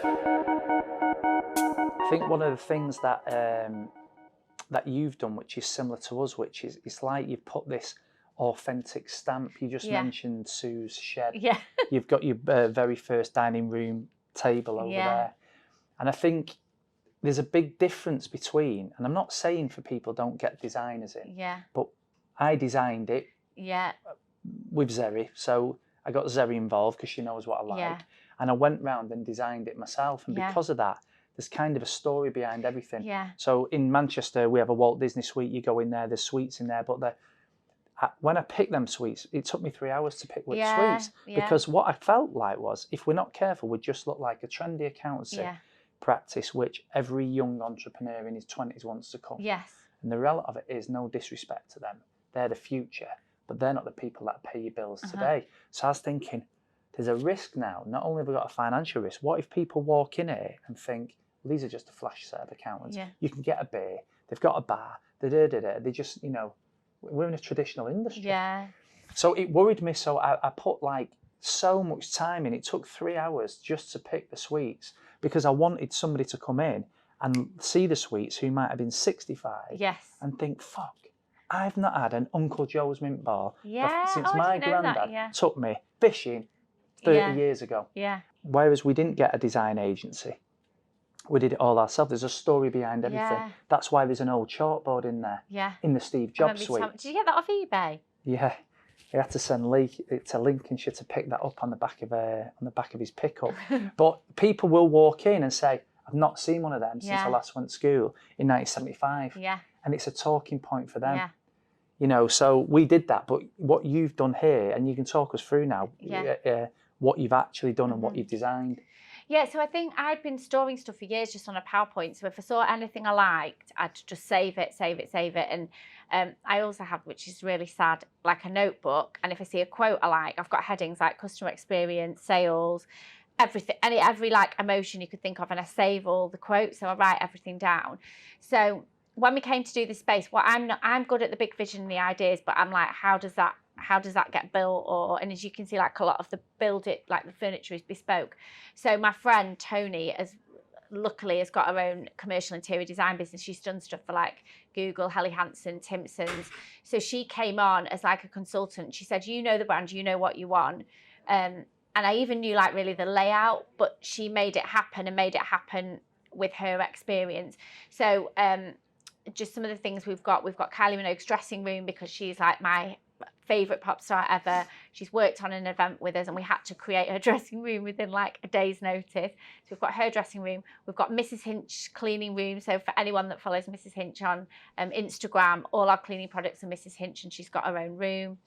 I think one of the things that that you've done, which is similar to us, which is it's like you've put this authentic stamp. You just mentioned Sue's shed. Yeah. You've got your very first dining room table over there. And I think there's a big difference between, and I'm not saying for people don't get designers in, but I designed it with Zeri. So I got Zeri involved because she knows what I like. And I went round and designed it myself. And because of that, there's kind of a story behind everything. So in Manchester, we have a Walt Disney suite. You go in there, there's suites in there. But when I picked them suites, it took me 3 hours to pick which suites. Because what I felt like was, if we're not careful, we'd just look like a trendy accountancy practice, which every young entrepreneur in his 20s wants to come. And the reality of it is, no disrespect to them, they're the future, but they're not the people that pay your bills today. So I was thinking, there's a risk now. Not only have we got a financial risk, what if people walk in here and think, well, these are just a flash set of accountants. You can get a beer, they've got a bar, they just, you know, we're in a traditional industry. So it worried me. So I put like so much time in. It took 3 hours just to pick the suites because I wanted somebody to come in and see the suites who might have been 65 and think, fuck, I've not had an Uncle Joe's mint bar since my granddad took me fishing 30 years ago. Whereas we didn't get a design agency. We did it all ourselves. There's a story behind everything. That's why there's an old chalkboard in there. In the Steve Jobs suite. Did you get that off eBay? Yeah. He had to send Lee to Lincolnshire to pick that up on the back of his pickup. But people will walk in and say, I've not seen one of them since I last went to school in 1975. And it's a talking point for them. You know, so we did that. But what you've done here, and you can talk us through now, what you've actually done and what you've designed. So I think I'd been storing stuff for years just on a PowerPoint. So if I saw anything I liked, I'd just save it. And I also have, which is really sad, like a notebook. And if I see a quote I like, I've got headings like customer experience, sales, everything, every like emotion you could think of. And I save all the quotes. So I write everything down. So when we came to do this space, I'm good at the big vision and the ideas, but I'm like, how does that get built? And as you can see, like a lot of the like the furniture is bespoke. So my friend Tony luckily has got her own commercial interior design business. She's done stuff for like Google, Helly Hansen, Timpsons. So she came on as like a consultant. She said, you know the brand, you know what you want. And I even knew like really the layout, but she made it happen with her experience. So just some of the things we've got Kylie Minogue's dressing room, because she's like my favourite pop star ever. She's worked on an event with us and we had to create her dressing room within like a day's notice. So we've got her dressing room. We've got Mrs. Hinch cleaning room. So for anyone that follows Mrs. Hinch on Instagram, all our cleaning products are Mrs. Hinch and she's got her own room.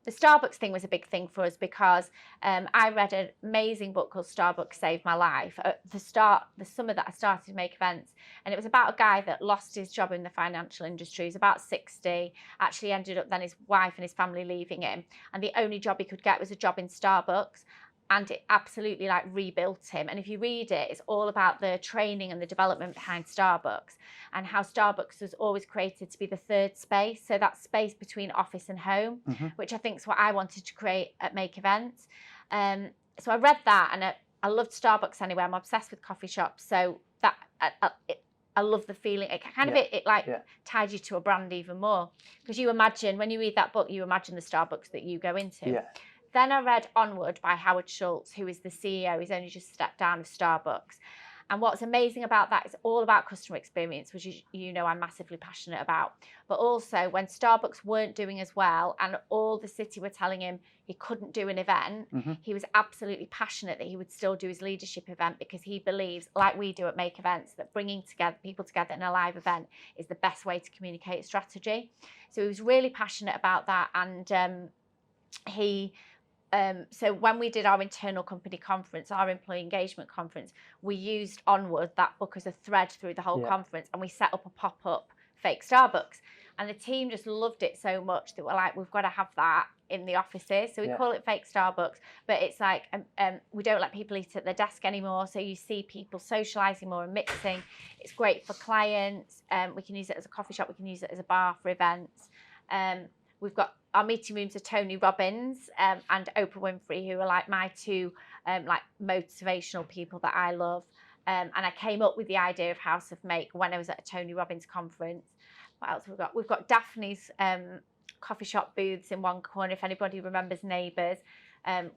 The Starbucks thing was a big thing for us because I read an amazing book called Starbucks Saved My Life at the summer that I started to make events. And it was about a guy that lost his job in the financial industry. He was about 60, actually ended up then his wife and his family leaving him. And the only job he could get was a job in Starbucks. And it absolutely like rebuilt him. And if you read it, it's all about the training and the development behind Starbucks and how Starbucks was always created to be the third space. So that space between office and home, which I think is what I wanted to create at Make Events. So I read that and I loved Starbucks anyway. I'm obsessed with coffee shops. So that I love the feeling. It kind of it tied you to a brand even more, because you imagine when you read that book, you imagine the Starbucks that you go into. Then I read Onward by Howard Schultz, who is the CEO. He's only just stepped down of Starbucks. And what's amazing about that is all about customer experience, which you know I'm massively passionate about. But also when Starbucks weren't doing as well and all the city were telling him he couldn't do an event, he was absolutely passionate that he would still do his leadership event, because he believes, like we do at Make Events, that bringing people together in a live event is the best way to communicate strategy. So he was really passionate about that. And so when we did our internal company conference, our employee engagement conference, we used Onward, that book, as a thread through the whole conference, and we set up a pop-up fake Starbucks. And the team just loved it so much that we're like, we've got to have that in the offices. So we call it fake Starbucks, but it's like we don't let people eat at their desk anymore. So you see people socialising more and mixing. It's great for clients. We can use it as a coffee shop. We can use it as a bar for events. We've got our meeting rooms are Tony Robbins and Oprah Winfrey, who are like my two like motivational people that I love. And I came up with the idea of House of Make when I was at a Tony Robbins conference. What else have we got? We've got Daphne's coffee shop booths in one corner, if anybody remembers Neighbours.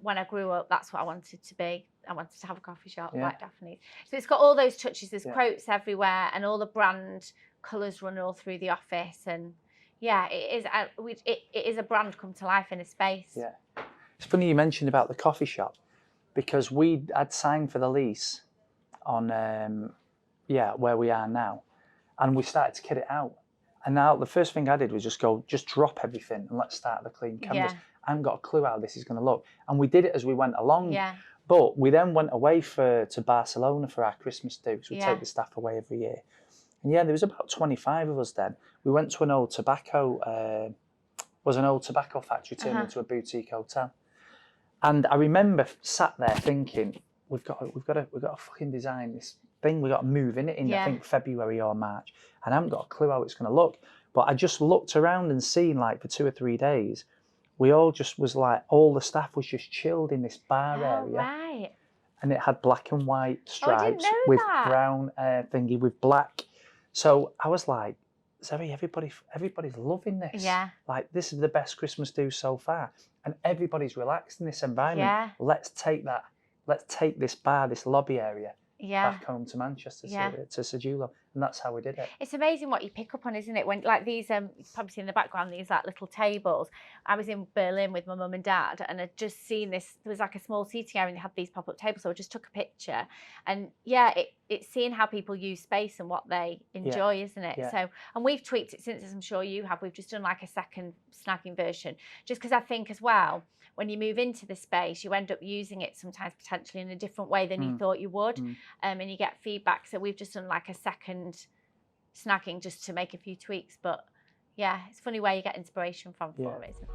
When I grew up, that's what I wanted to be. I wanted to have a coffee shop like Daphne's. So it's got all those touches. There's quotes everywhere, and all the brand colours run all through the office. And yeah, it is a brand come to life in a space. Yeah, it's funny you mentioned about the coffee shop, because we had signed for the lease on where we are now, and we started to kit it out. And now the first thing I did was just drop everything and let's start the clean canvas. I haven't got a clue how this is going to look. And we did it as we went along. Yeah. But we then went away to Barcelona for our Christmas do. So we take the staff away every year. And there was about 25 of us then. We went to an old tobacco factory turned into a boutique hotel. And I remember sat there thinking, we've got to fucking design this thing. We've got to move in it in I think February or March. And I haven't got a clue how it's going to look. But I just looked around and seen, like, for 2 or 3 days, we all just was like, all the staff was just chilled in this bar area. Right. And it had black and white stripes I didn't know with that. brown thingy with black. So I was like, Zoe, everybody's loving this. Yeah. Like, this is the best Christmas do so far. And everybody's relaxed in this environment. Yeah. Let's take this bar, this lobby area, back home to Manchester, to Sedulo. And that's how we did it. It's amazing what you pick up on, isn't it? When, like, these, you've probably seen in the background, these like little tables. I was in Berlin with my mum and dad, and I'd just seen this. There was like a small seating area, and they had these pop-up tables. So I just took a picture, and it's seeing how people use space and what they enjoy, isn't it? So, and we've tweaked it since, as I'm sure you have. We've just done like a second snagging version, just because I think as well, when you move into the space, you end up using it sometimes potentially in a different way than you thought you would, and you get feedback. So we've just done like a second snagging just to make a few tweaks. But yeah, it's funny where you get inspiration from for it, isn't it?